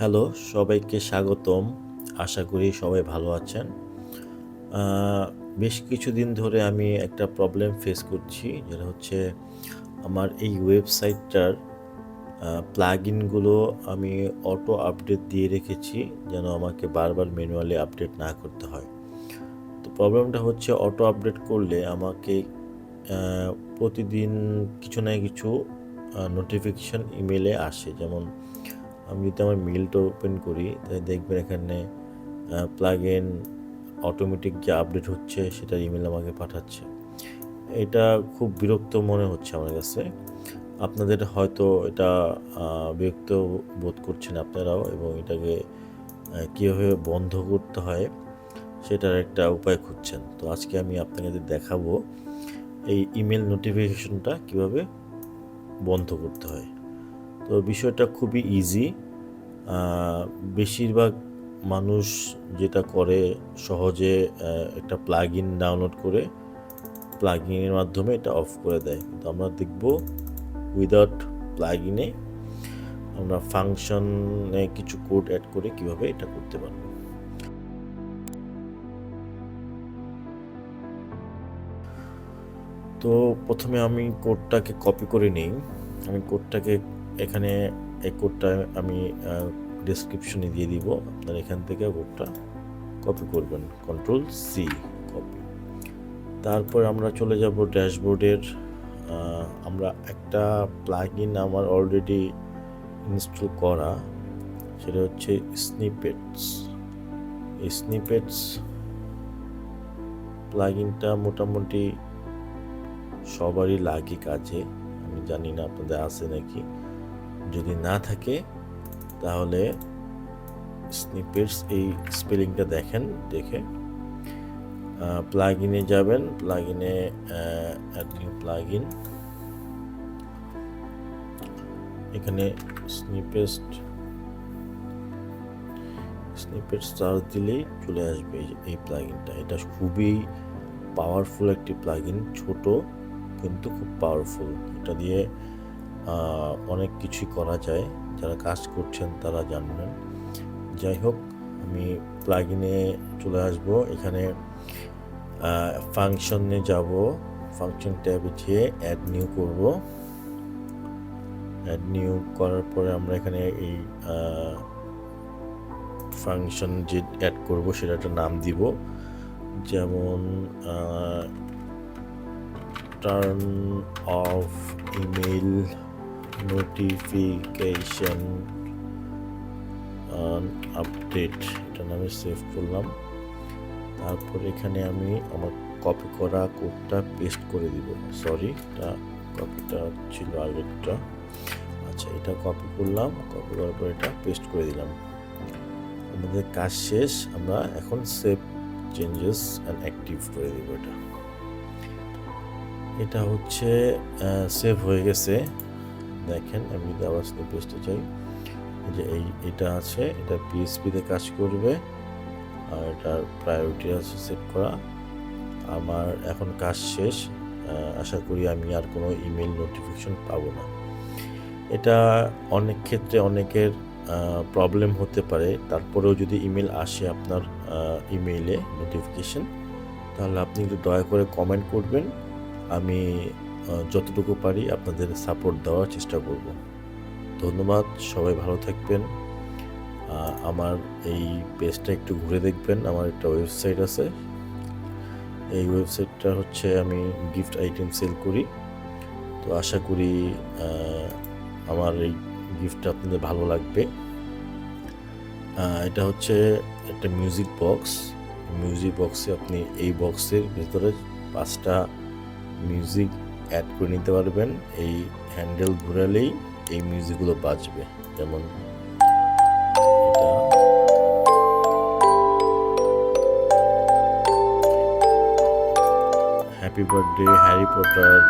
Hello, সবাইকে স্বাগতম। আশা করি সবাই ভালো আছেন। আ বেশ কিছুদিন ধরে আমি একটা প্রবলেম ফেস করছি। যেটা হচ্ছে আমার এই ওয়েবসাইটটার প্লাগইনগুলো আমি অটো আপডেট দিয়ে রেখেছি যেন আমাকে বারবার ম্যানুয়ালি আপডেট না করতে হয়। তো প্রবলেমটা হচ্ছে অটো আপডেট করলে আমাকে আ প্রতিদিন কিছু না কিছু নোটিফিকেশন ইমেইলে আসে। যেমন আমি যদি আমার মেইলটা ওপেন করি তাহলে দেখবেন এখানে প্লাগইন অটোমেটিক যে আপডেট হচ্ছে সেটার ইমেল আমাকে পাঠাচ্ছে। এটা খুব বিরক্ত মনে হচ্ছে আমার কাছে। আপনাদের হয়তো এটা বিরক্ত বোধ করছেন আপনারাও এবং এটাকে কীভাবে বন্ধ করতে হয় সেটার একটা উপায় খুঁজছেন। তো আজকে আমি আপনাদের দেখাবো এই ইমেল নোটিফিকেশনটা কীভাবে বন্ধ করতে হয়। তো বিষয়টা খুবই ইজি। বেশিরভাগ মানুষ যেটা করে সহজে একটা প্লাগইন ডাউনলোড করে প্লাগইনের মাধ্যমে এটা অফ করে দেয়। কিন্তু আমরা দেখব উইদাউট প্লাগইনে আমরা ফাংশনে কিছু কোড অ্যাড করে কিভাবে এটা করতে পারবো। তো প্রথমে আমি কোডটাকে কপি করে নিই। আমি কোডটাকে এখানে এই কোডটা আমি ডেসক্রিপশনে দিয়ে দিব। আপনারা এখান থেকে কোডটা কপি করবেন, Ctrl+C কপি। তারপর আমরা চলে যাব ড্যাশবোর্ডের। আমরা একটা প্লাগইন আমার অলরেডি ইনস্টল করা, সেটা হচ্ছে স্নিপেটস। এই স্নিপেটস প্লাগইনটা মোটামুটি সবারই লাগে কাজে। আমি জানি না আপনাদের আছে নাকি। যদি না থাকে তাহলে স্নিপেটস এই স্পেলিংটা দেখেন, দেখে প্লাগইনে যাবেন। প্লাগইনে অ্যাড নিউ প্লাগইন, এখানে স্নিপেটস সার্চ দিলেই চলে আসবে এই প্লাগইনটা। এটা খুবই পাওয়ারফুল একটি প্লাগইন, ছোট কিন্তু খুব পাওয়ারফুল। এটা দিয়ে অনেক কিছুই করা যায়, যারা কাজ করছেন তারা জানবেন। যাই হোক, আমি প্লাগইনে চলে আসব। এখানে ফাংশনে যাব, ফাংশন ট্যাবে যেয়ে অ্যাড নিউ করব। অ্যাড নিউ করার পরে আমরা এখানে এই ফাংশন যে অ্যাড করব সেটা একটা নাম দিব, যেমন turn off email notification update, এটা নামে সেভ করলাম। তারপর এখানে আমি আমার কপি করা কোডটা পেস্ট করে দিব। সরি, এটা কপিটা ছিল আগেরটা। আচ্ছা, এটা কপি করলাম, কপি করার পর এটা পেস্ট করে দিলাম। আমাদের কাজ শেষ। আমরা এখন সেভ চেঞ্জেস অ্যান্ড অ্যাক্টিভ করে দিব। এটা হচ্ছে সেভ হয়ে গেছে। দেখেন, আমি যদি আবার পেস্টে চাই, যে এটা আছে, এটা পিএইচপিতে কাজ করবে আর এটার প্রায়োরিটি আছে সেট করা। আমার এখন কাজ শেষ। আশা করি আমি আর কোনো ইমেল নোটিফিকেশন পাবো না। এটা অনেক ক্ষেত্রে অনেকের প্রবলেম হতে পারে। তারপরেও যদি ইমেল আসে আপনার ইমেইলে নোটিফিকেশন, তাহলে আপনি একটু দয়া করে কমেন্ট করবেন। আমি যতটুকু পারি আপনাদের সাপোর্ট দেওয়ার চেষ্টা করব। ধন্যবাদ, সবাই ভালো থাকবেন। আমার এই পেজটা একটু ঘুরে দেখবেন। আমার একটা ওয়েবসাইট আছে। এই ওয়েবসাইটটা হচ্ছে আমি গিফট আইটেম সেল করি। তো আশা করি আমার এই গিফটটা আপনাদের ভালো লাগবে। এটা হচ্ছে একটা মিউজিক বক্স। মিউজিক বক্সে আপনি এই বক্সের ভিতরে 5টা মিউজিক অ্যাড করে নিতে পারবেন। এই হ্যান্ডেল ঘোরালেই এই মিউজিকগুলো বাজবে। যেমন এটা, হ্যাপি বার্থডে হ্যারি পটার,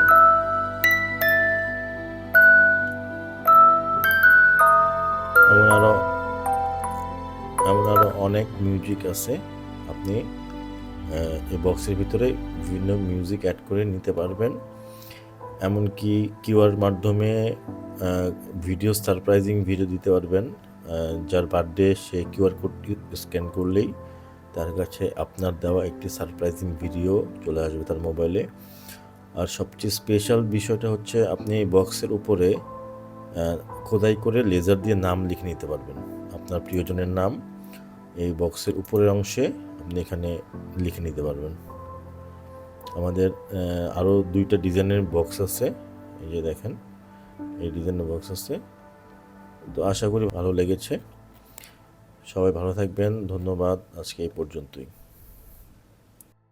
এমন আরো অনেক মিউজিক আছে। আপনি এই বক্সের ভিতরে বিভিন্ন মিউজিক অ্যাড করে নিতে পারবেন। এমনকি কিউআর মাধ্যমে ভিডিও, সারপ্রাইজিং ভিডিও দিতে পারবেন। যার বার্থডে সে কিউআর কোডটি স্ক্যান করলেই তার কাছে আপনার দেওয়া একটি সারপ্রাইজিং ভিডিও চলে আসবে তার মোবাইলে। আর সবচেয়ে স্পেশাল বিষয়টা হচ্ছে আপনি এই বক্সের উপরে খোদাই করে লেজার দিয়ে নাম লিখে নিতে পারবেন। আপনার প্রিয়জনের নাম এই বক্সের উপরের অংশে আপনি এখানে লিখে নিতে পারবেন। আমাদের আরও 2টা ডিজাইনের বক্স আছে, এই যে দেখেন এই ডিজাইনের বক্স আছে। তো আশা করি ভালো লেগেছে। সবাই ভালো থাকবেন, ধন্যবাদ। আজকে এই পর্যন্তই।